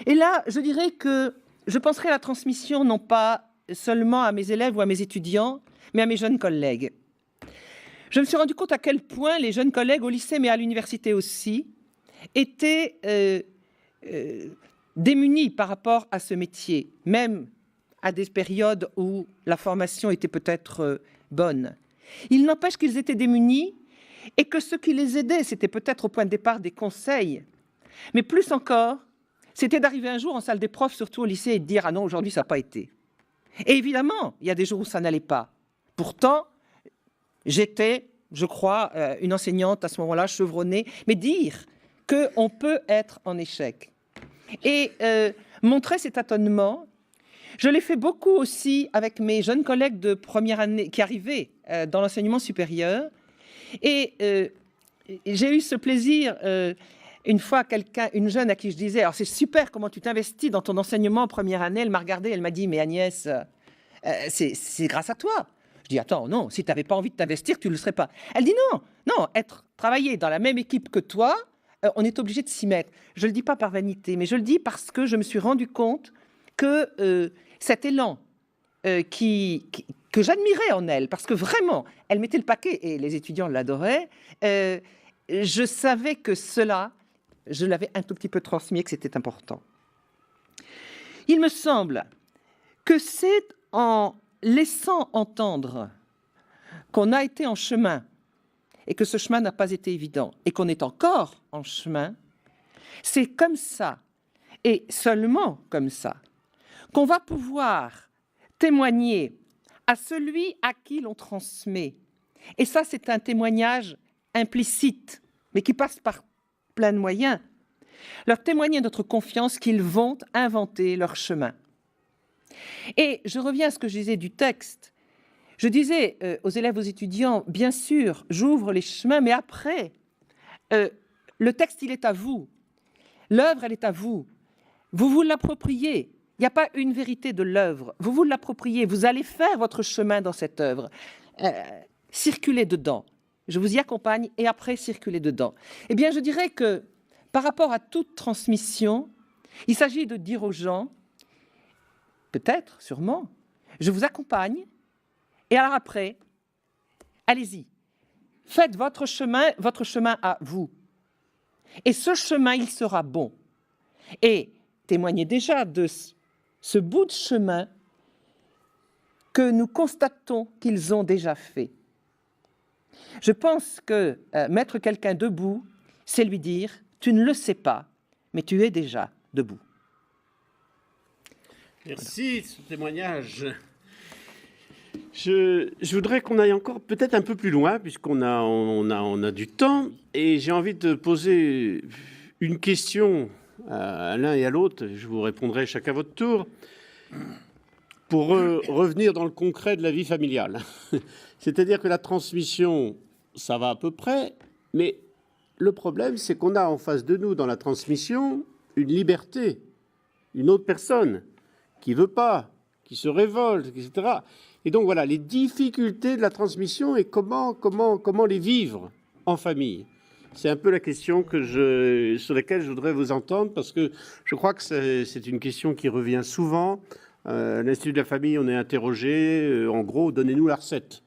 Et là, je dirais que je penserai à la transmission non pas seulement à mes élèves ou à mes étudiants, mais à mes jeunes collègues. Je me suis rendu compte à quel point les jeunes collègues au lycée, mais à l'université aussi, étaient démunis par rapport à ce métier, même à des périodes où la formation était peut-être bonne. Il n'empêche qu'ils étaient démunis et que ce qui les aidait, c'était peut-être au point de départ des conseils, mais plus encore, c'était d'arriver un jour en salle des profs, surtout au lycée, et de dire « Ah non, aujourd'hui, ça n'a pas été ». Et évidemment, il y a des jours où ça n'allait pas. Pourtant, j'étais, je crois, une enseignante à ce moment-là, chevronnée, mais dire qu'on peut être en échec. Et montrer cet tâtonnement, je l'ai fait beaucoup aussi avec mes jeunes collègues de première année qui arrivaient dans l'enseignement supérieur. Et j'ai eu ce plaisir, une fois, une jeune à qui je disais « Alors c'est super comment tu t'investis dans ton enseignement en première année », elle m'a regardée, elle m'a dit « Mais Agnès, c'est grâce à toi ». Je dis, attends, non, si tu n'avais pas envie de t'investir, tu ne le serais pas. Elle dit, non, travailler dans la même équipe que toi, on est obligé de s'y mettre. Je ne le dis pas par vanité, mais je le dis parce que je me suis rendu compte que cet élan que j'admirais en elle, parce que vraiment, elle mettait le paquet, et les étudiants l'adoraient, je savais que cela, je l'avais un tout petit peu transmis, que c'était important. Il me semble que c'est en laissant entendre qu'on a été en chemin et que ce chemin n'a pas été évident et qu'on est encore en chemin, c'est comme ça et seulement comme ça qu'on va pouvoir témoigner à celui à qui l'on transmet. Et ça, c'est un témoignage implicite, mais qui passe par plein de moyens. Leur témoigner notre confiance qu'ils vont inventer leur chemin. Et je reviens à ce que je disais du texte. Je disais aux élèves, aux étudiants, bien sûr, j'ouvre les chemins, mais après, le texte, il est à vous. L'œuvre, elle est à vous. Vous vous l'appropriez. Il n'y a pas une vérité de l'œuvre. Vous vous l'appropriez. Vous allez faire votre chemin dans cette œuvre. Circulez dedans. Je vous y accompagne et après, circulez dedans. Eh bien, je dirais que par rapport à toute transmission, il s'agit de dire aux gens, peut-être, sûrement, je vous accompagne, et alors après, allez-y, faites votre chemin à vous. Et ce chemin, il sera bon. Et témoignez déjà de ce bout de chemin que nous constatons qu'ils ont déjà fait. Je pense que mettre quelqu'un debout, c'est lui dire, tu ne le sais pas, mais tu es déjà debout. Merci de ce témoignage. Je voudrais qu'on aille encore peut-être un peu plus loin, puisqu'on a du temps, et j'ai envie de poser une question à l'un et à l'autre. Je vous répondrai chacun à votre tour, pour revenir dans le concret de la vie familiale. C'est-à-dire que la transmission, ça va à peu près, mais le problème, c'est qu'on a en face de nous, dans la transmission, une liberté, une autre personne qui veut pas, qui se révolte, etc. Et donc voilà, les difficultés de la transmission et comment les vivre en famille. C'est un peu la question sur laquelle je voudrais vous entendre, parce que je crois que c'est une question qui revient souvent. À l'Institut de la famille, on est interrogé, en gros, donnez-nous la recette.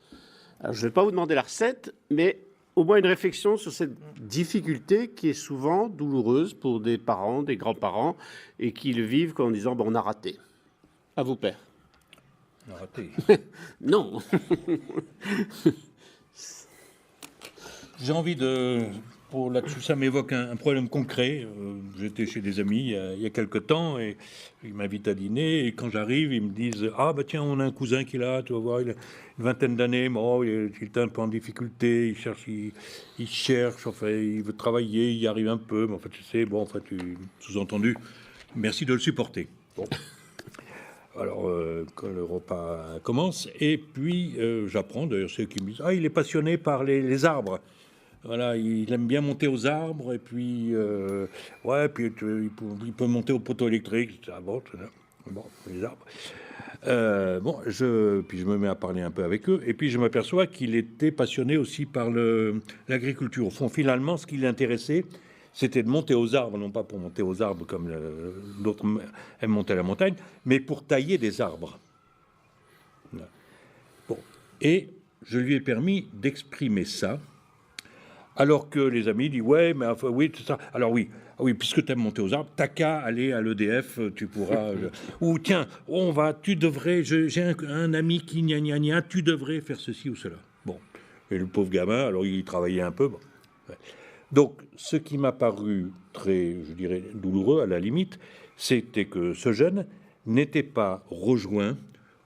Alors, je ne vais pas vous demander la recette, mais au moins une réflexion sur cette difficulté qui est souvent douloureuse pour des parents, des grands-parents, et qui le vivent en disant on a raté. À vous, père. On a raté. Non. J'ai envie de... Là-dessus, ça m'évoque un problème concret. J'étais chez des amis il y a quelque temps et ils m'invitent à dîner. Et quand j'arrive, ils me disent « Ah, bah tiens, on a un cousin qui est là, tu vas voir, il a une vingtaine d'années, bon, il est un peu en difficulté, il cherche, enfin, il veut travailler, il y arrive un peu. Mais en fait, tu sais, bon, en fait, sous-entendu, merci de le supporter. » Bon. Alors, quand le repas commence, et puis j'apprends, d'ailleurs, ceux qui me disent « Ah, il est passionné par les arbres. » Voilà, il aime bien monter aux arbres, et puis, ouais, puis il peut monter au poteau électrique. Ah bon, les arbres. Puis je me mets à parler un peu avec eux, et puis je m'aperçois qu'il était passionné aussi par l'agriculture. Au fond, finalement, ce qui l'intéressait, c'était de monter aux arbres, non pas pour monter aux arbres comme d'autres aiment monter à la montagne, mais pour tailler des arbres. Voilà. Bon, et je lui ai permis d'exprimer ça. Alors que les amis disent ouais, mais enfin, oui, tout ça. Alors oui, puisque tu aimes monter aux arbres, t'as qu'à aller à l'EDF, tu pourras. Ou tiens, tu devrais. J'ai un ami qui gna, tu devrais faire ceci ou cela. Bon, et le pauvre gamin, alors il travaillait un peu. Bon. Ouais. Donc, ce qui m'a paru très, je dirais, douloureux à la limite, c'était que ce jeune n'était pas rejoint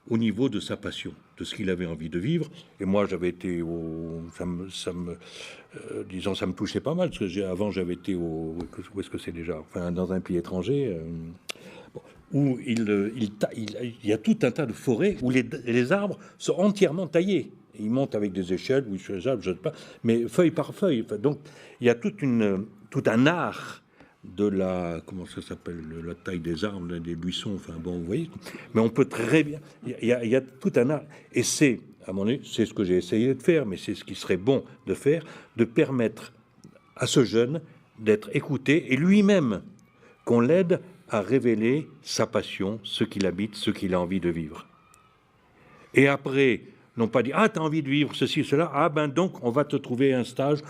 au niveau de sa passion, de ce qu'il avait envie de vivre. Et moi, j'avais été disons, ça me touchait pas mal, parce que avant, j'avais été où est-ce que c'est déjà, enfin, dans un pays étranger, où il y a tout un tas de forêts où les arbres sont entièrement taillés. Ils montent avec des échelles, oui, je ne sais pas, mais feuille par feuille. Donc, il y a tout un art de la, comment ça s'appelle, la taille des arbres, des buissons, enfin bon, vous voyez. Mais on peut très bien, il y a tout un art, et c'est, à mon avis, c'est ce que j'ai essayé de faire, mais c'est ce qui serait bon de faire, de permettre à ce jeune d'être écouté, et lui-même, qu'on l'aide à révéler sa passion, ce qu'il habite, ce qu'il a envie de vivre. Et après, non pas dire « Ah, tu as envie de vivre ceci, cela, ah ben donc on va te trouver un stage,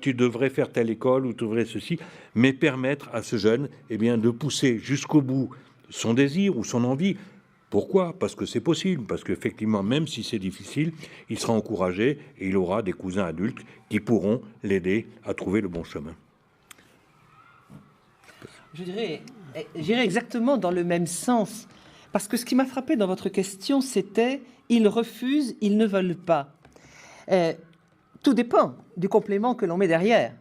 tu devrais faire telle école ou tu devrais ceci », mais permettre à ce jeune de pousser jusqu'au bout son désir ou son envie. Pourquoi ? Parce que c'est possible, parce qu'effectivement, même si c'est difficile, il sera encouragé et il aura des cousins adultes qui pourront l'aider à trouver le bon chemin. Je dirais exactement dans le même sens, parce que ce qui m'a frappé dans votre question, c'était « ils refusent, ils ne veulent pas ». Tout dépend du complément que l'on met derrière.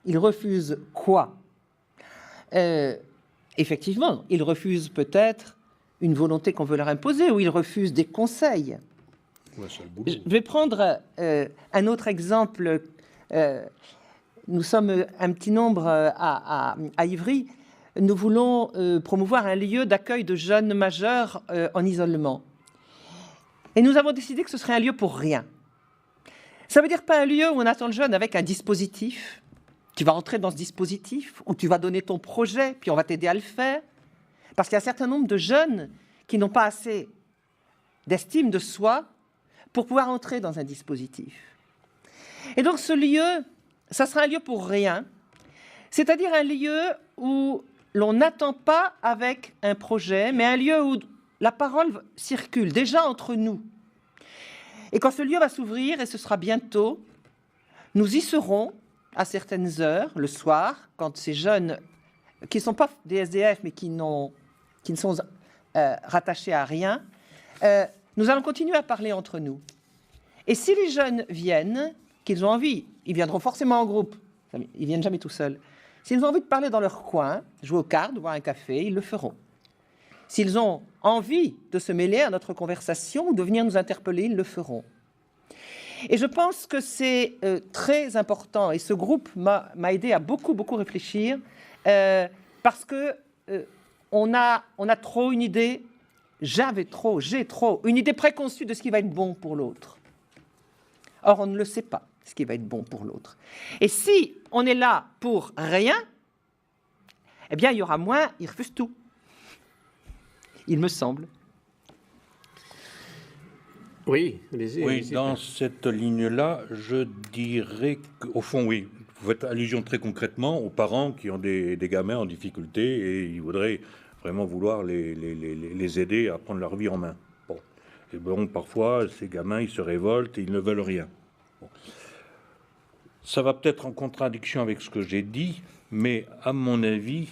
Ils refusent quoi ? Effectivement, ils refusent peut-être une volonté qu'on veut leur imposer, ou ils refusent des conseils. Ouais, c'est le boulot. Je vais prendre un autre exemple. Nous sommes un petit nombre à Ivry. Nous voulons promouvoir un lieu d'accueil de jeunes majeurs en isolement. Et nous avons décidé que ce serait un lieu pour rien. Ça veut dire pas un lieu où on attend le jeune avec un dispositif. Tu vas rentrer dans ce dispositif, où tu vas donner ton projet, puis on va t'aider à le faire. Parce qu'il y a un certain nombre de jeunes qui n'ont pas assez d'estime de soi pour pouvoir entrer dans un dispositif. Et donc ce lieu, ça sera un lieu pour rien, c'est-à-dire un lieu où l'on n'attend pas avec un projet, mais un lieu où la parole circule déjà entre nous. Et quand ce lieu va s'ouvrir, et ce sera bientôt, nous y serons à certaines heures, le soir, quand ces jeunes, qui ne sont pas des SDF, mais qui ne sont rattachés à rien, nous allons continuer à parler entre nous. Et si les jeunes viennent, qu'ils ont envie, ils viendront forcément en groupe, ils ne viennent jamais tout seuls. S'ils ont envie de parler dans leur coin, jouer aux cartes, boire un café, ils le feront. S'ils ont envie de se mêler à notre conversation ou de venir nous interpeller, ils le feront. Et je pense que c'est très important, et ce groupe m'a aidé à beaucoup réfléchir, parce que on a trop une idée, j'ai trop une idée préconçue de ce qui va être bon pour l'autre. Or, on ne le sait pas, ce qui va être bon pour l'autre. Et si on est là pour rien, eh bien, il y aura moins, ils refusent tout. Il me semble. Oui, allez-y. Oui, allez-y. dans cette ligne-là, je dirais qu'au fond, oui, vous faites allusion très concrètement aux parents qui ont des gamins en difficulté et ils voudraient vraiment vouloir les aider à prendre leur vie en main. Bon. Et bon, parfois, ces gamins, ils se révoltent et ils ne veulent rien. Bon. Ça va peut-être en contradiction avec ce que j'ai dit, mais à mon avis,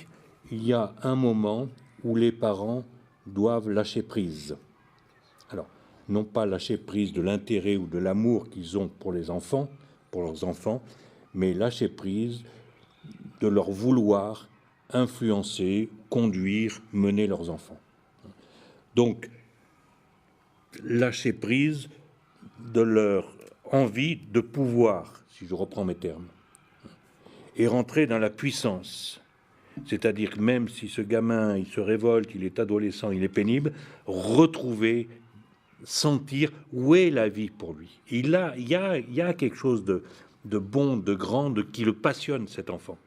il y a un moment où les parents doivent lâcher prise. Alors, non pas lâcher prise de l'intérêt ou de l'amour qu'ils ont pour les enfants, pour leurs enfants, mais lâcher prise de leur vouloir influencer, conduire, mener leurs enfants. Donc, lâcher prise de leur envie de pouvoir, si je reprends mes termes, et rentrer dans la puissance. C'est-à-dire que même si ce gamin, il se révolte, il est adolescent, il est pénible, retrouver, sentir où est la vie pour lui. Il y a quelque chose de bon, de grand, qui le passionne, cet enfant.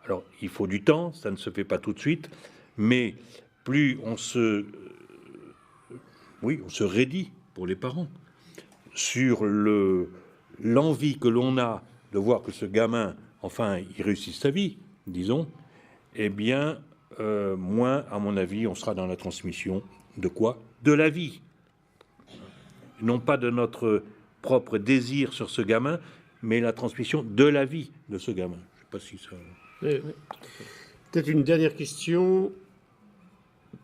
Alors, il faut du temps, ça ne se fait pas tout de suite, mais plus on se raidit pour les parents sur l'envie que l'on a de voir que ce gamin, enfin, il réussisse sa vie, disons, eh bien, moins, à mon avis, on sera dans la transmission de quoi? De la vie. Non pas de notre propre désir sur ce gamin, mais la transmission de la vie de ce gamin. Je ne sais pas si ça... Peut-être une dernière question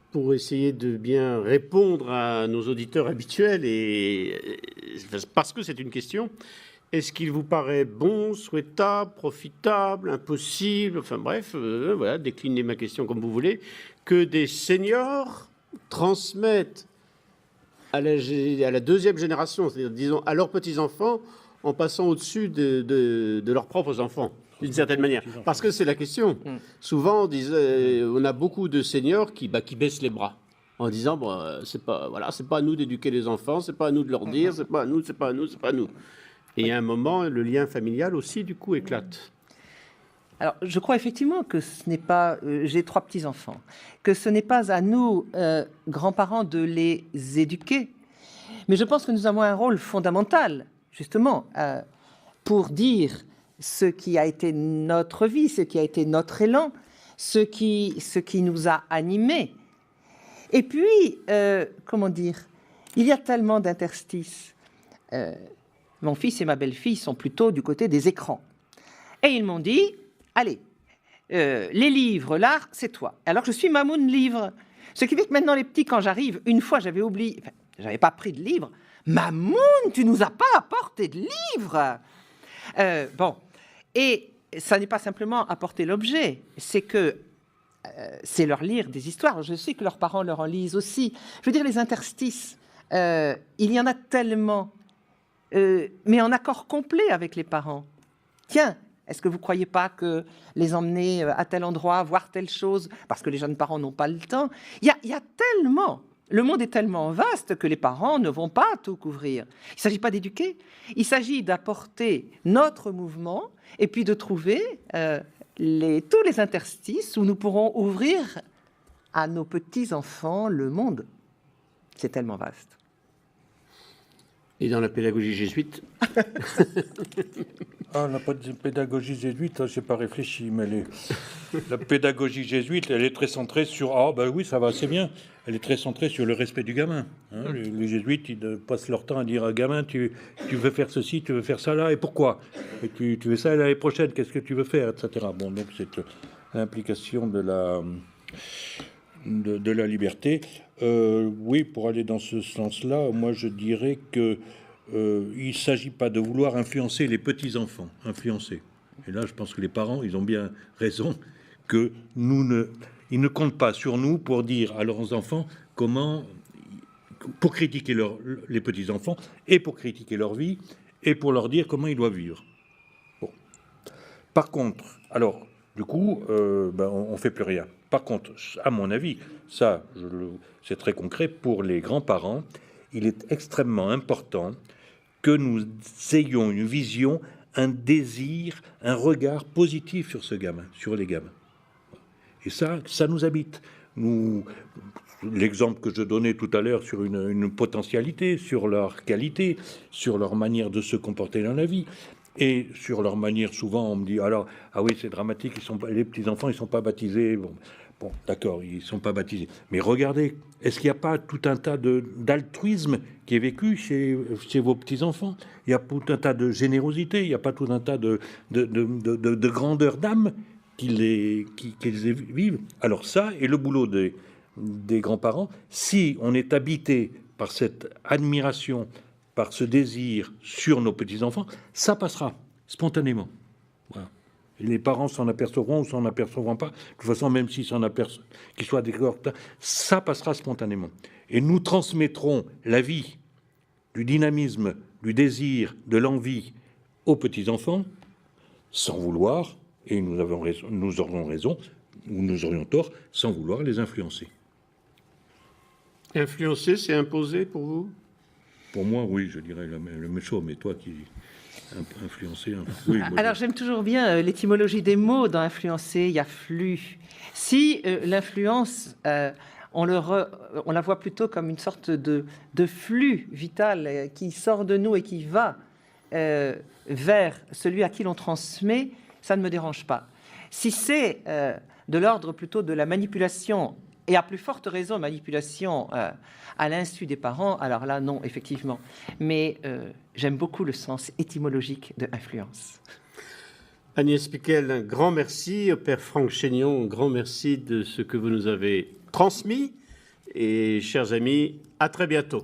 pour essayer de bien répondre à nos auditeurs habituels, et parce que c'est une question. Est-ce qu'il vous paraît bon, souhaitable, profitable, impossible, enfin bref, voilà, déclinez ma question comme vous voulez, que des seniors transmettent à la deuxième génération, c'est-à-dire, disons, à leurs petits-enfants, en passant au-dessus de leurs propres enfants, d'une certaine manière. Parce que c'est la question. Souvent, on a beaucoup de seniors qui baissent les bras, en disant, bon, c'est pas à nous d'éduquer les enfants, c'est pas à nous de leur dire, c'est pas à nous. Et à un moment, le lien familial aussi, du coup, éclate. Alors, je crois effectivement que ce n'est pas... j'ai 3 petits-enfants. Que ce n'est pas à nous, grands-parents, de les éduquer. Mais je pense que nous avons un rôle fondamental, justement, pour dire ce qui a été notre vie, ce qui a été notre élan, ce qui nous a animés. Et puis, comment dire, il y a tellement d'interstices. Mon fils et ma belle-fille sont plutôt du côté des écrans. Et ils m'ont dit, allez, les livres, l'art, c'est toi. Alors je suis mamoune livre. Ce qui fait que maintenant les petits, quand j'arrive, une fois j'avais oublié, enfin, j'avais pas pris de livre. Mamoune, tu nous as pas apporté de livre. Bon, et ça n'est pas simplement apporter l'objet, c'est que c'est leur lire des histoires. Je sais que leurs parents leur en lisent aussi. Je veux dire, les interstices, il y en a tellement, mais en accord complet avec les parents. Tiens, est-ce que vous ne croyez pas que les emmener à tel endroit, voir telle chose, parce que les jeunes parents n'ont pas le temps? Il y a tellement, le monde est tellement vaste que les parents ne vont pas tout couvrir. Il ne s'agit pas d'éduquer, il s'agit d'apporter notre mouvement et puis de trouver tous les interstices où nous pourrons ouvrir à nos petits-enfants le monde. C'est tellement vaste. Et dans la pédagogie jésuite? Ah, la pédagogie jésuite, je n'ai pas réfléchi, mais la pédagogie jésuite, elle est très centrée sur... Ah, ben oui, ça va assez bien. Elle est très centrée sur le respect du gamin. Hein. Les jésuites, ils passent leur temps à dire à gamin, tu veux faire ceci, tu veux faire ça là, et pourquoi? Et tu veux ça l'année prochaine, qu'est-ce que tu veux faire, etc. Bon, donc c'est l'implication de la liberté. Oui, pour aller dans ce sens-là, moi je dirais que il ne s'agit pas de vouloir influencer les petits-enfants, influencer. Et là, je pense que les parents, ils ont bien raison, que ils ne comptent pas sur nous pour dire à leurs enfants comment, pour critiquer les petits-enfants, et pour critiquer leur vie, et pour leur dire comment ils doivent vivre. Bon. Par contre, alors, du coup, on ne fait plus rien. Par contre, à mon avis, ça, c'est très concret, pour les grands-parents, il est extrêmement important que nous ayons une vision, un désir, un regard positif sur ce gamin, sur les gamins. Et ça nous habite. l'exemple que je donnais tout à l'heure sur une potentialité, sur leur qualité, sur leur manière de se comporter dans la vie. Et sur leur manière, souvent, on me dit, alors, ah oui, c'est dramatique, les petits-enfants, ils ne sont pas baptisés. Bon, d'accord, ils ne sont pas baptisés. Mais regardez, est-ce qu'il n'y a pas tout un tas d'altruisme qui est vécu chez vos petits-enfants? Il y a tout un tas de générosité, il n'y a pas tout un tas de grandeur d'âme qu'ils vivent. Alors ça, et le boulot des grands-parents, si on est habité par cette admiration, par ce désir sur nos petits-enfants, ça passera spontanément. Voilà. Les parents s'en apercevront ou s'en apercevront pas. De toute façon, même s'ils s'en aperçoivent, qu'ils soient d'accord, ça passera spontanément. Et nous transmettrons la vie, du dynamisme, du désir, de l'envie aux petits-enfants, sans vouloir, et nous aurons raison, ou nous aurions tort, sans vouloir les influencer. Influencer, c'est imposer pour vous? Pour moi, oui, je dirais le même chose, mais toi qui influencer. Oui, alors, j'aime toujours bien l'étymologie des mots dans influencer. Il y a flux. Si l'influence, on la voit plutôt comme une sorte de flux vital qui sort de nous et qui va vers celui à qui l'on transmet, ça ne me dérange pas. Si c'est de l'ordre plutôt de la manipulation, et à plus forte raison manipulation à l'insu des parents, alors là, non, effectivement. Mais j'aime beaucoup le sens étymologique de influence. Agnès Piquel, un grand merci. Au père Franck Chénion, un grand merci de ce que vous nous avez transmis. Et chers amis, à très bientôt.